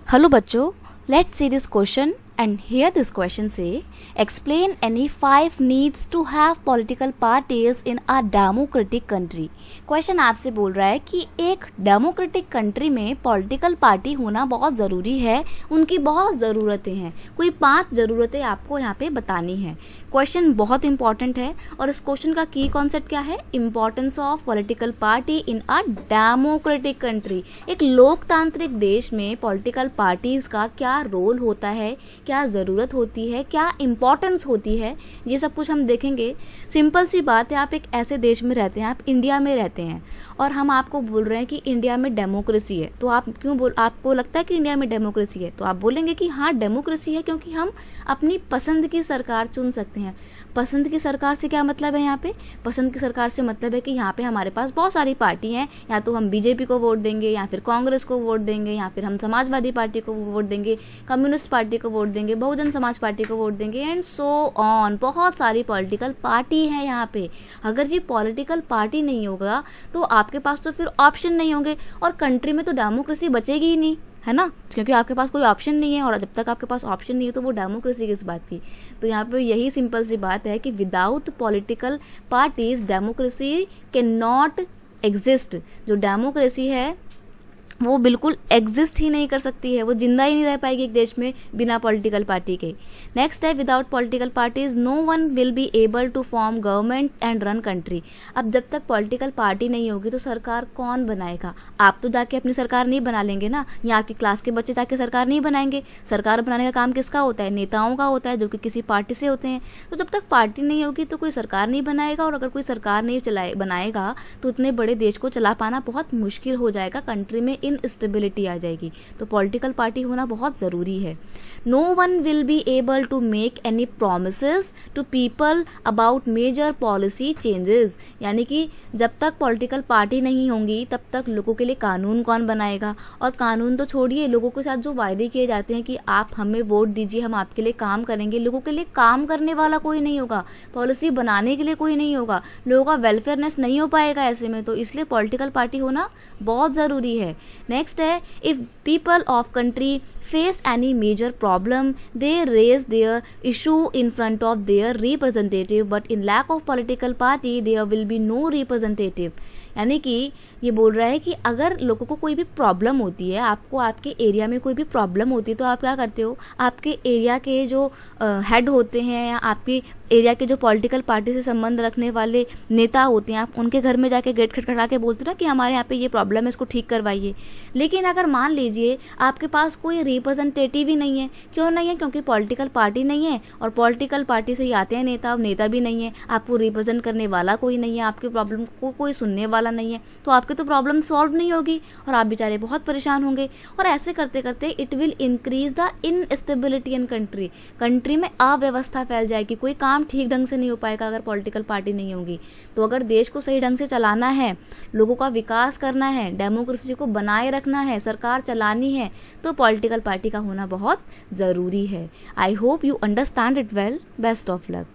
Hello बच्चों, let's see this question and here this question say explain any 5 needs to have political parties in a democratic country। Question आपसे बोल रहा है कि एक democratic country में पॉलिटिकल पार्टी होना बहुत ज़रूरी है, उनकी बहुत ज़रूरतें हैं। कोई 5 ज़रूरतें आपको यहाँ पे बतानी है। क्वेश्चन बहुत इंपॉर्टेंट है और इस क्वेश्चन का की कॉन्सेप्ट क्या है? Importance of political party in a democratic country. एक लोकतांत्रिक देश में पॉलिटिकल पार्टीज़ का क्या रोल होता है, क्या ज़रूरत होती है, क्या इम्पॉर्टेंस होती है, ये सब कुछ हम देखेंगे। सिंपल सी बात है, आप एक ऐसे देश में रहते हैं, आप इंडिया में रहते हैं और हम आपको बोल रहे हैं कि इंडिया में डेमोक्रेसी है। तो आप आपको लगता है कि इंडिया में डेमोक्रेसी है? तो आप बोलेंगे कि हाँ डेमोक्रेसी है, क्योंकि हम अपनी पसंद की सरकार चुन सकते हैं। पसंद की सरकार से क्या मतलब है? यहाँ पे पसंद की सरकार से मतलब है कि यहाँ पे हमारे पास बहुत सारी पार्टी हैं, या तो हम बीजेपी को वोट देंगे, या फिर कांग्रेस को वोट देंगे, या फिर हम समाजवादी पार्टी को वोट देंगे, कम्युनिस्ट पार्टी को वोट देंगे, बहुजन समाज पार्टी को वोट देंगे, एंड सो ऑन। बहुत सारी पॉलिटिकल पार्टी है यहाँ पे। अगर ये पॉलिटिकल पार्टी नहीं होगा तो आपके पास तो फिर ऑप्शन नहीं होंगे और कंट्री में तो डेमोक्रेसी बचेगी ही नहीं, है ना, क्योंकि आपके पास कोई ऑप्शन नहीं है। और जब तक आपके पास ऑप्शन नहीं है तो वो डेमोक्रेसी किस बात की? तो यहाँ पे यही सिंपल सी बात है कि without political parties democracy can not exist. जो डेमोक्रेसी है वो बिल्कुल एग्जिस्ट ही नहीं कर सकती है, वो जिंदा ही नहीं रह पाएगी एक देश में बिना पॉलिटिकल पार्टी के। नेक्स्ट है without political parties no one will be able to form government and run country. अब जब तक पॉलिटिकल पार्टी नहीं होगी तो सरकार कौन बनाएगा? आप तो जाके अपनी सरकार नहीं बना लेंगे ना, या आपकी क्लास के बच्चे जाके सरकार नहीं बनाएंगे। सरकार बनाने का काम किसका होता है? नेताओं का होता है, जो कि किसी पार्टी से होते हैं। तो जब तक पार्टी नहीं होगी तो कोई सरकार नहीं बनाएगा, और अगर कोई सरकार नहीं बनाएगा तो उतने बड़े देश को चला पाना बहुत मुश्किल हो जाएगा, कंट्री में इनस्टेबिलिटी आ जाएगी। तो पॉलिटिकल पार्टी होना बहुत ज़रूरी है। No one will be able to make any promises to people about major policy changes. यानी कि जब तक पॉलिटिकल पार्टी नहीं होंगी तब तक लोगों के लिए कानून कौन बनाएगा? और कानून तो छोड़िए, लोगों के साथ जो वायदे किए जाते हैं कि आप हमें वोट दीजिए, हम आपके लिए काम करेंगे, लोगों के लिए काम करने वाला कोई नहीं होगा, पॉलिसी बनाने के लिए कोई नहीं होगा, लोगों का वेलफेयरनेस नहीं हो पाएगा ऐसे में। तो इसलिए पॉलिटिकल पार्टी होना बहुत ज़रूरी है। नेक्स्ट है if people of country face any major problem they raise their issue in front of their representative, but in lack of political party there will be no representative. यानी कि ये बोल रहा है कि अगर लोगों को कोई भी प्रॉब्लम होती है, आपको आपके एरिया में कोई भी प्रॉब्लम होती है, तो आप क्या करते हो? आपके एरिया के जो हेड होते हैं या आपके एरिया के जो पॉलिटिकल पार्टी से संबंध रखने वाले नेता होते हैं, आप उनके घर में जाके गेट खटखटा के बोलते हो ना कि हमारे यहाँ पे ये प्रॉब्लम है, इसको ठीक करवाइए। लेकिन अगर मान लीजिए आपके पास कोई रिप्रेजेंटेटिव ही नहीं है। क्यों नहीं है? क्योंकि पॉलिटिकल पार्टी नहीं है, और पॉलिटिकल पार्टी से ही आते हैं नेता, नेता भी नहीं है, आपको रिप्रेजेंट करने वाला कोई नहीं है, आपकी प्रॉब्लम को कोई सुनने वाला नहीं है, तो आपकी तो प्रॉब्लम सॉल्व नहीं होगी और आप बेचारे बहुत परेशान होंगे। और ऐसे करते करते it will increase the instability in country. Country में अव्यवस्था फैल जाएगी, कोई काम ठीक ढंग से नहीं हो पाएगा अगर पॉलिटिकल पार्टी नहीं होगी। तो अगर देश को सही ढंग से चलाना है, लोगों का विकास करना है, डेमोक्रेसी को बनाए रखना है, सरकार चलानी है, तो पॉलिटिकल पार्टी का होना बहुत ज़रूरी है। I hope you understand it well. Best of luck.